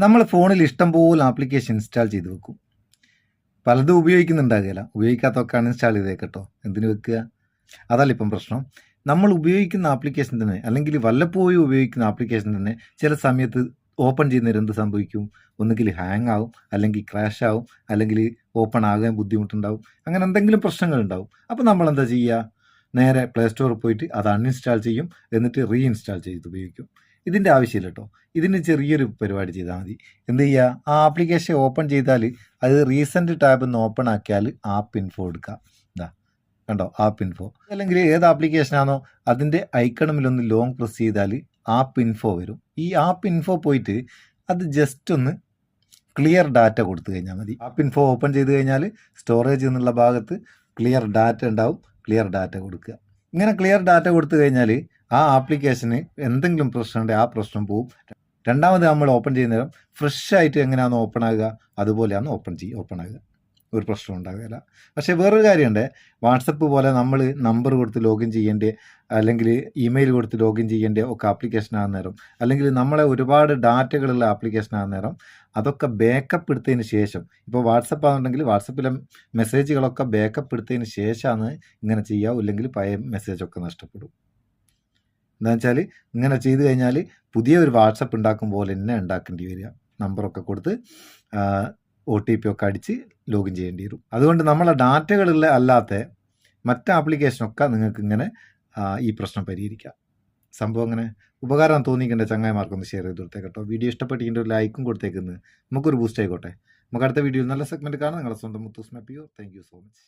നമ്മൾ ഫോണിൽ ഇഷ്ടംപോലെ ആപ്ലിക്കേഷൻ ഇൻസ്റ്റാൾ ചെയ്ത് വെക്കും. പലതും ഉപയോഗിക്കുന്നുണ്ടാകില്ല, ഉപയോഗിക്കാത്തൊക്കെ അൺഇൻസ്റ്റാൾ ചെയ്തേക്കട്ടോ. എന്തിനു വെക്കുക? അതല്ല ഇപ്പം പ്രശ്നം. നമ്മൾ ഉപയോഗിക്കുന്ന ആപ്ലിക്കേഷൻ തന്നെ, അല്ലെങ്കിൽ വല്ലപ്പോഴും ഉപയോഗിക്കുന്ന ആപ്ലിക്കേഷൻ തന്നെ ചില സമയത്ത് ഓപ്പൺ ചെയ്യുന്നവർ എന്ത് സംഭവിക്കും? ഒന്നുകിൽ ഹാങ് ആവും, അല്ലെങ്കിൽ ക്രാഷ് ആവും, അല്ലെങ്കിൽ ഓപ്പൺ ആകാൻ ബുദ്ധിമുട്ടുണ്ടാവും. അങ്ങനെ എന്തെങ്കിലും പ്രശ്നങ്ങളുണ്ടാവും. അപ്പോൾ നമ്മൾ എന്താ ചെയ്യുക? നേരെ പ്ലേ സ്റ്റോറിൽ പോയിട്ട് അത് അൺഇൻസ്റ്റാൾ ചെയ്യും, എന്നിട്ട് റീഇൻസ്റ്റാൾ ചെയ്ത് ഉപയോഗിക്കും. ഇതിൻ്റെ ആവശ്യമില്ല കേട്ടോ. ഇതിന് ചെറിയൊരു പരിപാടി ചെയ്താൽ മതി. എന്ത് ചെയ്യുക? ആ ആപ്ലിക്കേഷൻ ഓപ്പൺ ചെയ്താൽ അത് റീസെൻറ്റ് ടാബ് ഒന്ന് ഓപ്പൺ ആക്കിയാൽ ആപ്പ് ഇൻഫോ എടുക്കുക. ഇതാ കണ്ടോ, ആപ്പ് ഇൻഫോ. അല്ലെങ്കിൽ ഏത് ആപ്ലിക്കേഷനാണോ അതിൻ്റെ ഐക്കണമിലൊന്ന് ലോങ് പ്രസ് ചെയ്താൽ ആപ്പ് ഇൻഫോ വരും. ഈ ആപ്പ് ഇൻഫോ പോയിട്ട് അത് ജസ്റ്റ് ഒന്ന് ക്ലിയർ ഡാറ്റ കൊടുത്തു കഴിഞ്ഞാൽ മതി. ആപ്പ് ഇൻഫോ ഓപ്പൺ ചെയ്ത് കഴിഞ്ഞാൽ സ്റ്റോറേജ് എന്നുള്ള ഭാഗത്ത് ക്ലിയർ ഡാറ്റ ഉണ്ടാവും. ക്ലിയർ ഡാറ്റ കൊടുക്കുക. ഇങ്ങനെ ക്ലിയർ ഡാറ്റ കൊടുത്തു കഴിഞ്ഞാൽ ആ ആപ്ലിക്കേഷന് എന്തെങ്കിലും പ്രശ്നമുണ്ടെങ്കിൽ ആ പ്രശ്നം പോവും. രണ്ടാമത് നമ്മൾ ഓപ്പൺ ചെയ്യുന്നേരം ഫ്രഷ് ആയിട്ട് എങ്ങനെയാണ് ഓപ്പൺ ആകുക അതുപോലെയാണ് ഓപ്പൺ ആകുക. ഒരു പ്രശ്നം ഉണ്ടാകുകയില്ല. പക്ഷേ വേറൊരു കാര്യമുണ്ട്. വാട്സപ്പ് പോലെ നമ്മൾ നമ്പർ കൊടുത്ത് ലോഗിൻ ചെയ്യേണ്ട, അല്ലെങ്കിൽ ഇമെയിൽ കൊടുത്ത് ലോഗിൻ ചെയ്യേണ്ട ഒക്കെ ആപ്ലിക്കേഷൻ ആകുന്ന നേരം, അല്ലെങ്കിൽ നമ്മളെ ഒരുപാട് ഡാറ്റകളുള്ള ആപ്ലിക്കേഷൻ ആകുന്ന നേരം അതൊക്കെ ബാക്കപ്പ് എടുത്തതിന് ശേഷം, ഇപ്പോൾ വാട്സപ്പ് ആണെന്നുണ്ടെങ്കിൽ വാട്സപ്പിലെ മെസ്സേജുകളൊക്കെ ബാക്കപ്പ് എടുത്തതിന് ശേഷമാണ് ഇങ്ങനെ ചെയ്യുക. ഇല്ലെങ്കിൽ പഴയ മെസ്സേജൊക്കെ നഷ്ടപ്പെടും. എന്താണെന്ന് വെച്ചാൽ ഇങ്ങനെ ചെയ്ത് കഴിഞ്ഞാൽ പുതിയ ഒരു വാട്സപ്പ് ഉണ്ടാക്കും പോലെ തന്നെ ഉണ്ടാക്കേണ്ടി വരിക. നമ്പറൊക്കെ കൊടുത്ത് OTP ഒക്കെ അടിച്ച് ലോഗിൻ ചെയ്യേണ്ടി വരും. അതുകൊണ്ട് നമ്മളെ ഡാറ്റകളുള്ള അല്ലാത്ത മറ്റ് ആപ്ലിക്കേഷനൊക്കെ നിങ്ങൾക്ക് ഇങ്ങനെ ഈ പ്രശ്നം പരിഹരിക്കാം. സംഭവം അങ്ങനെ ഉപകാരം തോന്നിക്കേണ്ട ചങ്ങായിമാർക്കൊന്ന് ഷെയർ ചെയ്ത് കൊടുത്തേക്ക് കേട്ടോ. വീഡിയോ ഇഷ്ടപ്പെട്ടിട്ട് ഒരു ലൈക്കും കൊടുത്തേക്കുന്നത് നമുക്കൊരു ബൂസ്റ്റ് ആയിക്കോട്ടെ. നമുക്ക് അടുത്ത വീഡിയോയിൽ നല്ല സെഗ്മെൻറ്റ് കാണാം. നിങ്ങളുടെ സ്വന്തം മുത്തൂസ് മാപ്പിയോ. Thank you so much.